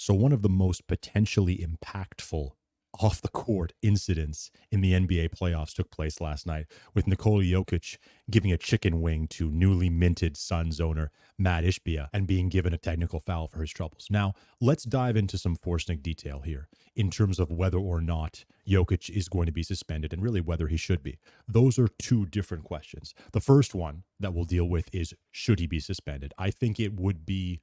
So one of the most potentially impactful off the court incidents in the NBA playoffs took place last night with Nikola Jokić giving a chicken wing to newly minted Suns owner Mat Ishbia and being given a technical foul for his troubles. Now, let's dive into some Forsnick detail here in terms of whether or not Jokić is going to be suspended and really whether he should be. Those are two different questions. The first one that we'll deal with is, should he be suspended? I think it would be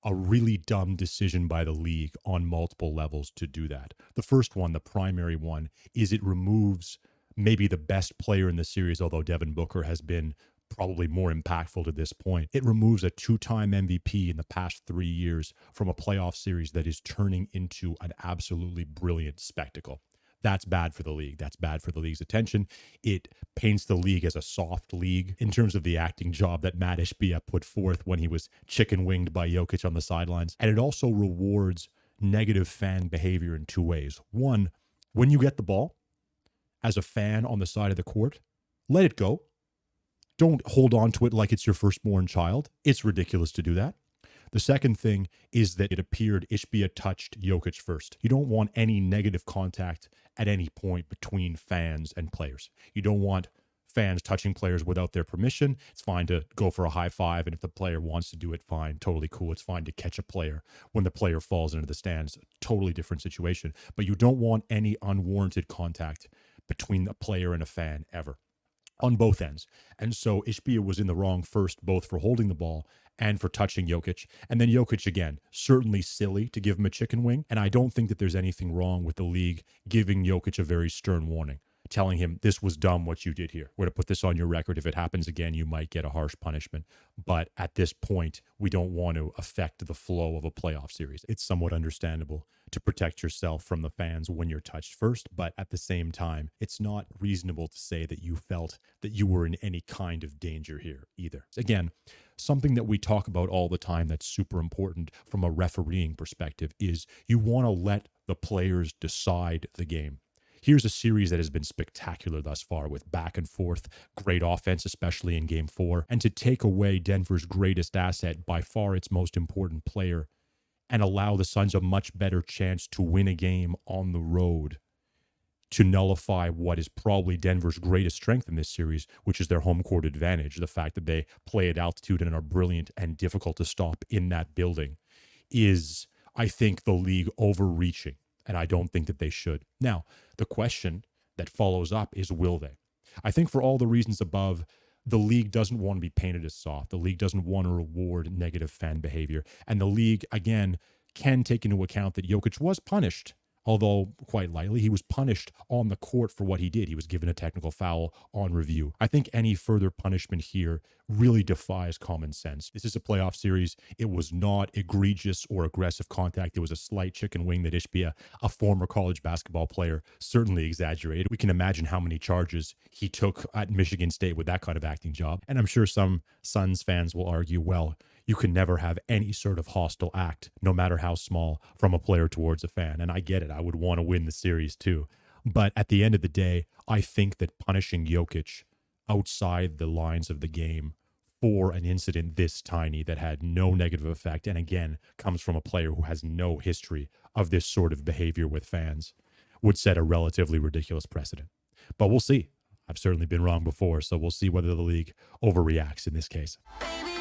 a really dumb decision by the league on multiple levels to do that. The first one, the primary one, is it removes maybe the best player in the series, although Devin Booker has been probably more impactful to this point. It removes a two-time MVP in the past 3 years from a playoff series that is turning into an absolutely brilliant spectacle. That's bad for the league. That's bad for the league's attention. It paints the league as a soft league in terms of the acting job that Mat Ishbia put forth when he was chicken winged by Jokić on the sidelines. And it also rewards negative fan behavior in two ways. One, when you get the ball as a fan on the side of the court, let it go. Don't hold on to it like it's your firstborn child. It's ridiculous to do that. The second thing is that it appeared Ishbia touched Jokić first. You don't want any negative contact at any point between fans and players. You don't want fans touching players without their permission. It's fine to go for a high five, and if the player wants to do it, fine, totally cool. It's fine to catch a player when the player falls into the stands. Totally different situation. But you don't want any unwarranted contact between a player and a fan ever, on both ends. And so Ishbia was in the wrong first, both for holding the ball and for touching Jokić. And then Jokić, again, certainly silly to give him a chicken wing. And I don't think that there's anything wrong with the league giving Jokić a very stern warning, telling him, this was dumb what you did here. We're going to put this on your record. If it happens again, you might get a harsh punishment. But at this point, we don't want to affect the flow of a playoff series. It's somewhat understandable to protect yourself from the fans when you're touched first. But at the same time, it's not reasonable to say that you felt that you were in any kind of danger here either. Again, something that we talk about all the time that's super important from a refereeing perspective is you want to let the players decide the game. Here's a series that has been spectacular thus far with back and forth, great offense, especially in Game 4. And to take away Denver's greatest asset, by far its most important player, and allow the Suns a much better chance to win a game on the road, to nullify what is probably Denver's greatest strength in this series, which is their home court advantage. The fact that they play at altitude and are brilliant and difficult to stop in that building is, I think, the league overreaching. And I don't think that they should. Now, the question that follows up is, will they? I think for all the reasons above, the league doesn't want to be painted as soft. The league doesn't want to reward negative fan behavior. And the league, again, can take into account that Jokić was punished, although quite lightly. He was punished on the court for what he did. He was given a technical foul on review. I think any further punishment here really defies common sense. This is a playoff series. It was not egregious or aggressive contact. It was a slight chicken wing that Ishbia, a former college basketball player, certainly exaggerated. We can imagine how many charges he took at Michigan State with that kind of acting job. And I'm sure some Suns fans will argue, well, you can never have any sort of hostile act, no matter how small, from a player towards a fan. And I get it. I would want to win the series too. But at the end of the day, I think that punishing Jokić outside the lines of the game for an incident this tiny that had no negative effect, and again, comes from a player who has no history of this sort of behavior with fans, would set a relatively ridiculous precedent. But we'll see. I've certainly been wrong before, so we'll see whether the league overreacts in this case. Baby.